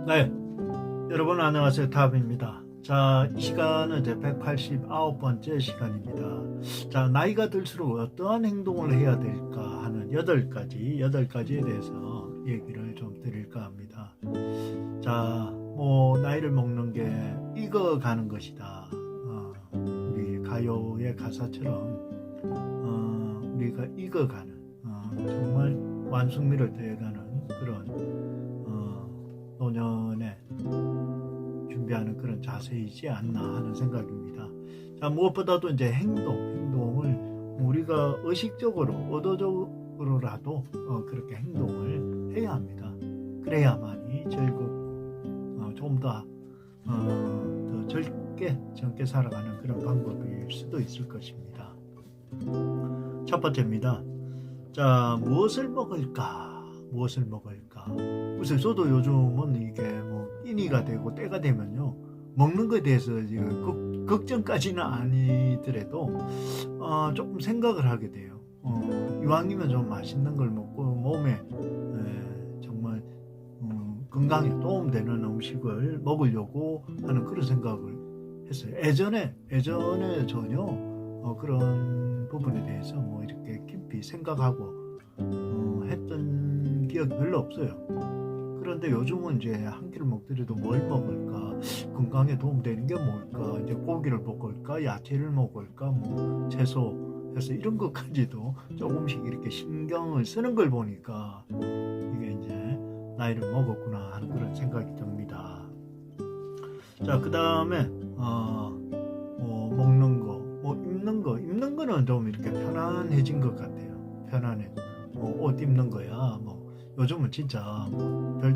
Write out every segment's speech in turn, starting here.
네, 여러분 안녕하세요. 탑입니다. 자, 이 시간은 이제 189번째 시간입니다. 자, 나이가 들수록 어떠한 행동을 해야 될까 하는 8가지에 대해서 얘기를 좀 드릴까 합니다. 자, 나이를 먹는 게 익어가는 것이다. 우리 가요의 가사처럼 우리가 익어가는 정말 완숙미를 더해가는 그런 노년에 준비하는 그런 자세이지 않나 하는 생각입니다. 자, 무엇보다도 이제 행동을 우리가 의식적으로, 의도적으로라도 그렇게 행동을 해야 합니다. 그래야만이 좀 더 젊게 살아가는 그런 방법일 수도 있을 것입니다. 첫 번째입니다. 자, 무엇을 먹을까? 글쎄, 저도 요즘은 이게 끼니가 되고 때가 되면요, 먹는 것에 대해서 걱정까지는 아니더라도 조금 생각을 하게 돼요. 이왕이면 좀 맛있는 걸 먹고 몸에 정말 건강에 도움되는 음식을 먹으려고 하는 그런 생각을 했어요. 예전에 전혀 그런 부분에 대해서 이렇게 깊이 생각하고 했던 기억이 별로 없어요. 그런데 요즘은 이제 한 끼를 먹더라도 뭘 먹을까, 건강에 도움되는 게 뭘까, 이제 고기를 먹을까, 야채를 먹을까, 채소 해서 이런 것까지도 조금씩 이렇게 신경을 쓰는 걸 보니까 이게 이제 나이를 먹었구나 하는 그런 생각이 듭니다. 자, 그 다음에 먹는 거, 입는 거는 좀 이렇게 편안해진 것 같아요. 옷 입는 거야. 요즘은 진짜 별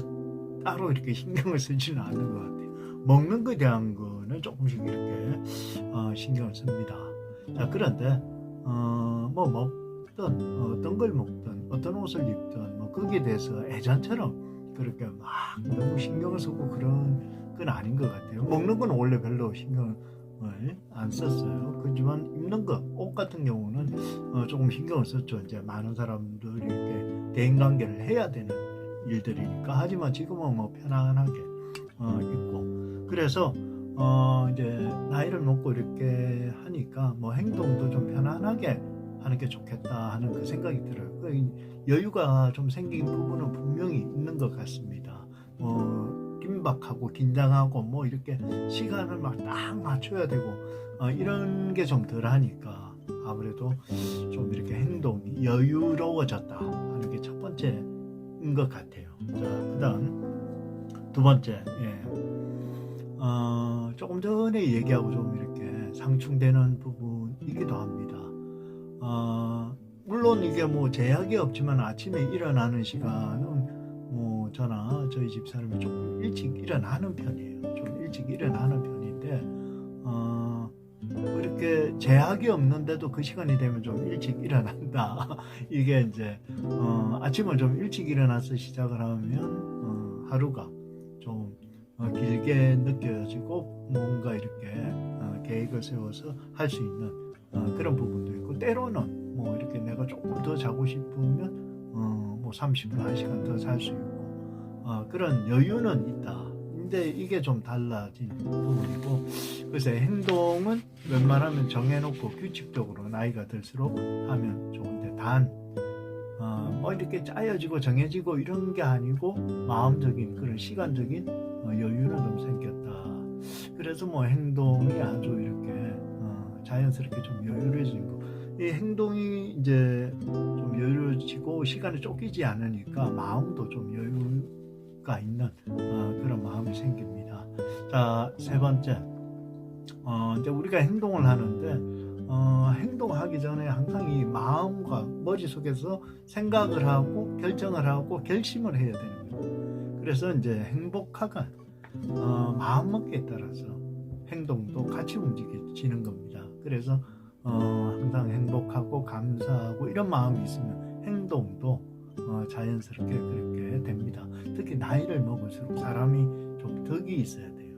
따로 이렇게 신경을 쓰지는 않는 것 같아요. 먹는 거에 대한 거는 조금씩 이렇게 신경을 씁니다. 자, 그런데 먹든 어떤 걸 먹든 어떤 옷을 입든 거기에 대해서 예전처럼 그렇게 막 너무 신경을 쓰고 그런 건 아닌 것 같아요. 먹는 건 원래 별로 신경을 안 썼어요. 그렇지만 입는 거, 옷 같은 경우는 조금 신경을 썼죠. 이제 많은 사람들이 이렇게 대인관계를 해야 되는 일들이니까. 하지만 지금은 편안하게 입고, 그래서 이제 나이를 먹고 이렇게 하니까 행동도 좀 편안하게 하는 게 좋겠다 하는 그 생각이 들어요. 여유가 좀 생긴 부분은 분명히 있는 것 같습니다. 긴박하고 긴장하고 이렇게 시간을 딱 맞춰야 되고 이런 게 좀 덜하니까 아무래도 좀 이렇게 행동이 여유로워졌다 하는 게 첫 번째인 것 같아요. 자, 그다음 두 번째, 조금 전에 얘기하고 좀 이렇게 상충되는 부분이기도 합니다. 물론 이게 제약이 없지만 아침에 일어나는 시간은 저나 저희 집사람이 조금 일찍 일어나는 편이에요. 좀 일찍 일어나는 편인데 이렇게 제약이 없는데도 그 시간이 되면 좀 일찍 일어난다. 이게 이제 아침을 좀 일찍 일어나서 시작을 하면 하루가 좀 길게 느껴지고 뭔가 이렇게 계획을 세워서 할 수 있는 그런 부분도 있고, 때로는 이렇게 내가 조금 더 자고 싶으면 30분, 1시간 더 잘 수 있고 그런 여유는 있다. 근데 이게 좀 달라진 부분이고, 그래서 행동은 웬만하면 정해놓고 규칙적으로 나이가 들수록 하면 좋은데, 이렇게 짜여지고 정해지고 이런 게 아니고 마음적인 그런 시간적인 여유는 좀 생겼다. 그래서 행동이 아주 이렇게 자연스럽게 좀 여유로워지고, 이 행동이 이제 좀 여유로워지고 시간이 쫓기지 않으니까 마음도 좀 여유가 있는 그런 마음이 생깁니다. 자, 세 번째, 이제 우리가 행동을 하는데 행동하기 전에 항상 이 마음과 머릿속에서 생각을 하고 결정을 하고 결심을 해야 되는 거예요. 그래서 이제 행복하가 마음먹기에 따라서 행동도 같이 움직여지는 겁니다. 그래서 항상 행복하고 감사하고 이런 마음이 있으면 행동도 자연스럽게 그렇게 됩니다. 특히 나이를 먹을수록 사람이 좀 덕이 있어야 돼요.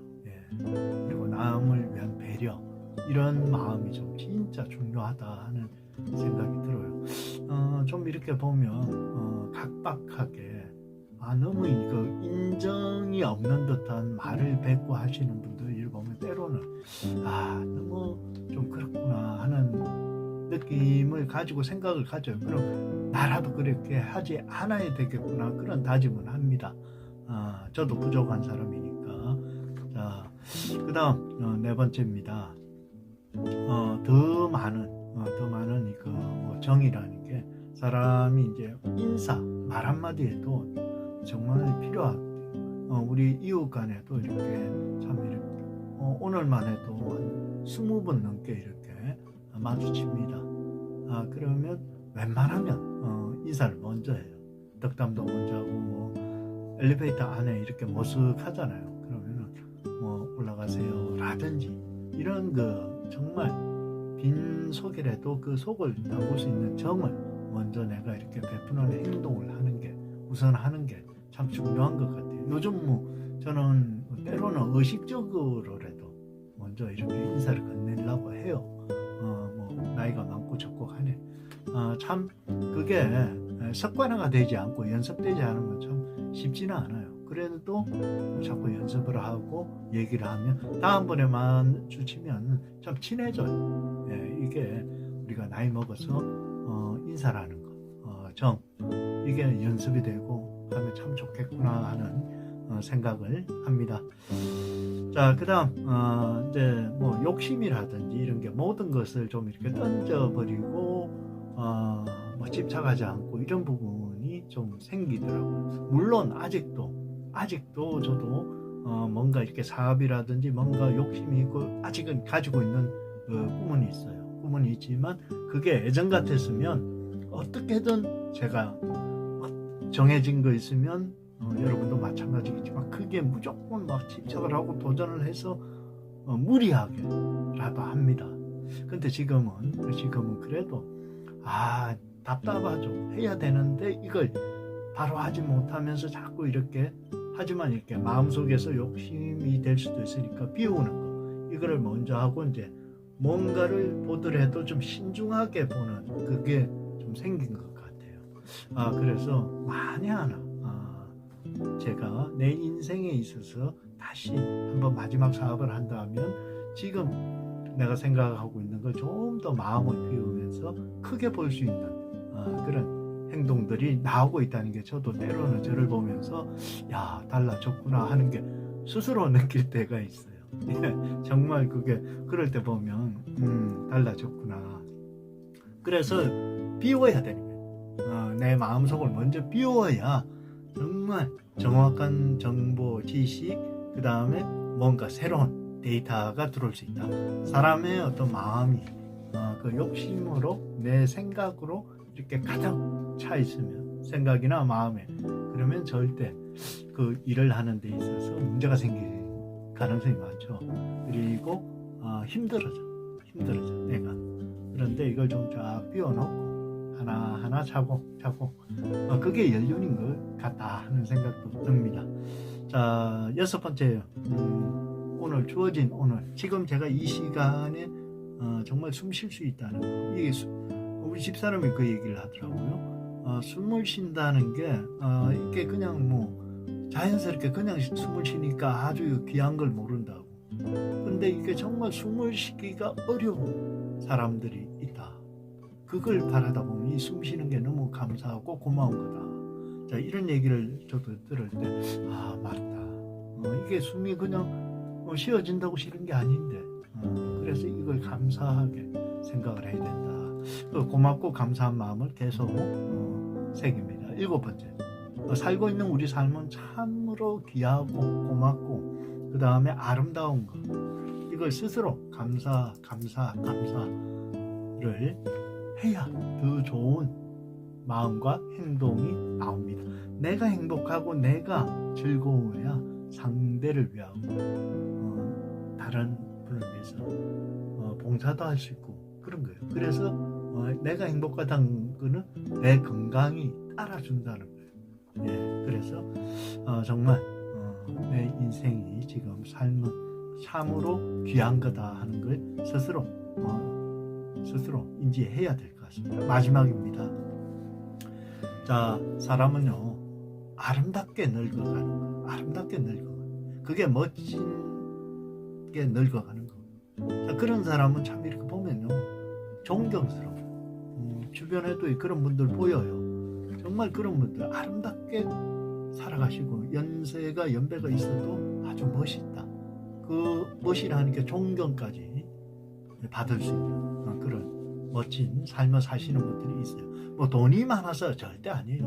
그리고 남을 위한 배려, 이런 마음이 좀 진짜 중요하다 하는 생각이 들어요. 좀 이렇게 보면 각박하게 너무 이거 인정이 의미 없는 듯한 말을 뱉고 하시는 분들을 보면 때로는 너무 좀 그렇구나 하는 느낌을 가지고 생각을 가져요. 그럼 나라도 그렇게 하지 않아야 되겠구나 그런 다짐을 합니다. 저도 부족한 사람이니까. 자, 그 다음 네 번째입니다. 더 많은 이거 뭐 정이라는 게 사람이 이제 인사 말 한마디에도 정말 필요하거든요. 우리 이웃 간에도 이렇게 참 이렇게 오늘만 해도 한 20번 넘게 이렇게 마주칩니다. 그러면 웬만하면 인사를 먼저 해요. 덕담도 먼저 하고 뭐 엘리베이터 안에 이렇게 모색하잖아요. 그러면은 뭐 올라가세요 라든지 이런 거 정말 빈 속이라도 그 속을 담을 수 있는 정을 먼저 내가 이렇게 베푸는 행동을 하는 게 우선 하는 게 참 중요한 것 같아요. 요즘 뭐 저는 때로는 의식적으로라도 먼저 이렇게 인사를 건네려고 해요. 뭐 나이가 많고 적고 하네. 참 그게 습관화가 되지 않고 연습되지 않으면 참 쉽지는 않아요. 그래도 자꾸 연습을 하고 얘기를 하면 다음번에만 주치면 참 친해져요. 이게 우리가 나이 먹어서 인사라는 거, 이게 연습이 되고 하면 참 좋겠구나 하는 생각을 합니다. 자, 그 다음 이제 뭐 욕심이라든지 이런 게 모든 것을 좀 이렇게 던져버리고 뭐 집착하지 않고 이런 부분이 좀 생기더라고요. 물론 아직도 저도 뭔가 이렇게 사업이라든지 뭔가 욕심이 있고 아직은 가지고 있는 꿈은 있어요. 꿈은 있지만 그게 예전 같았으면 어떻게든 제가 정해진 거 있으면 여러분도 마찬가지겠지만 그게 무조건 막 집착을 하고 도전을 해서 무리하게라도 합니다. 근데 지금은 그래도 답답하죠. 해야 되는데 이걸 바로 하지 못하면서 자꾸 이렇게 하지만 이렇게 마음속에서 욕심이 될 수도 있으니까 비우는 거 이거를 먼저 하고 이제 뭔가를 보더라도 좀 신중하게 보는 그게 좀 생긴 것 같아요. 그래서 만에 하나 제가 내 인생에 있어서 다시 한번 마지막 사업을 한다면 지금 내가 생각하고 있는 걸 좀 더 마음을 비우면서 크게 볼 수 있는 그런 행동들이 나오고 있다는 게 저도 때로는 저를 보면서 달라졌구나 하는 게 스스로 느낄 때가 있어요. 정말 그게 그럴 때 보면 달라졌구나. 그래서 비워야 되는 거예요. 내 마음속을 먼저 비워야 정말 정확한 정보, 지식, 그 다음에 뭔가 새로운 데이터가 들어올 수 있다. 사람의 어떤 마음이 그 욕심으로 내 생각으로 이렇게 가득 차 있으면 생각이나 마음에 그러면 절대 그 일을 하는 데 있어서 문제가 생길 가능성이 많죠. 그리고 힘들어져 내가. 그런데 이걸 좀 쫙 비워놓고 하나하나 차곡차곡 그게 연륜인 것 같다 하는 생각도 듭니다. 자, 6번째요. 오늘 주어진 지금 제가 이 시간에 정말 숨 쉴 수 있다는 거. 이게 우리 집사람이 그 얘기를 하더라고요. 숨을 쉰다는 게 이게 그냥 뭐 자연스럽게 그냥 숨을 쉬니까 아주 귀한 걸 모른다고. 근데 이게 정말 숨을 쉬기가 어려운 사람들이 있다. 그걸 바라다 보면 이 숨 쉬는 게 너무 감사하고 고마운 거다. 자, 이런 얘기를 저도 들을 때 맞다. 이게 숨이 그냥 쉬어진다고 싫은 게 아닌데 그래서 이걸 감사하게 생각을 해야 된다. 고맙고 감사한 마음을 계속 새깁니다. 7번째, 살고 있는 우리 삶은 참으로 귀하고 고맙고 그 다음에 아름다운 것, 이걸 스스로 감사를 해야 더 좋은 마음과 행동이 나옵니다. 내가 행복하고 내가 즐거워야 상대를 위하고 다른 분을 위해서 봉사도 할 수 있고 그런 거예요. 그래서 내가 행복하다는 거는 내 건강이 따라준다는 거예요. 그래서 정말 내 인생이 지금 삶은 참으로 귀한 거다 하는 걸 스스로 인지해야 될 것 같습니다. 마지막입니다. 자, 사람은요 아름답게 늙어가는 거예요. 아름답게 늙어가. 그게 멋진 게 늙어가는 거예요. 자, 그런 사람은 참 이렇게 보면요 존경스러워. 주변에도 그런 분들 보여요. 정말 그런 분들 아름답게 살아가시고 연배가 있어도 아주 멋있다. 그 멋이라는 게 존경까지 받을 수 있는 그런 멋진 삶을 사시는 분들이 있어요. 뭐 돈이 많아서 절대 아니에요.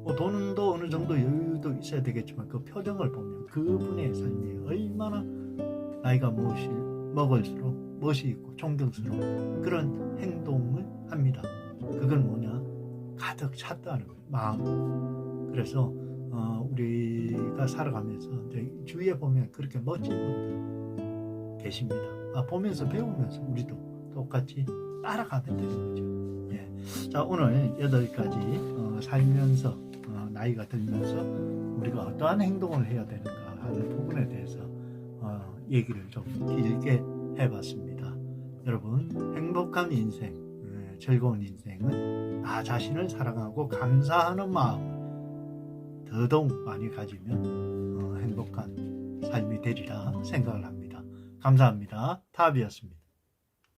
뭐 돈도 어느 정도 여유도 있어야 되겠지만 그 표정을 보면 그분의 삶이 얼마나 나이가 먹을수록 멋이 있고 존경스러운 그런 행동을 합니다. 그건 뭐냐? 가득 찼다는 거예요. 마음. 그래서 우리가 살아가면서 이제 주위에 보면 그렇게 멋진 분들 계십니다. 보면서 배우면서 우리도 똑같이 따라가면 되는 거죠. 예. 자, 오늘 8가지 살면서 나이가 들면서 우리가 어떠한 행동을 해야 되는가 하는 부분에 대해서 얘기를 좀 길게 해봤습니다. 여러분 행복한 인생, 즐거운 인생은 나 자신을 사랑하고 감사하는 마음을 더더욱 많이 가지면 행복한 삶이 되리라 생각을 합니다. 감사합니다. 탑이었습니다.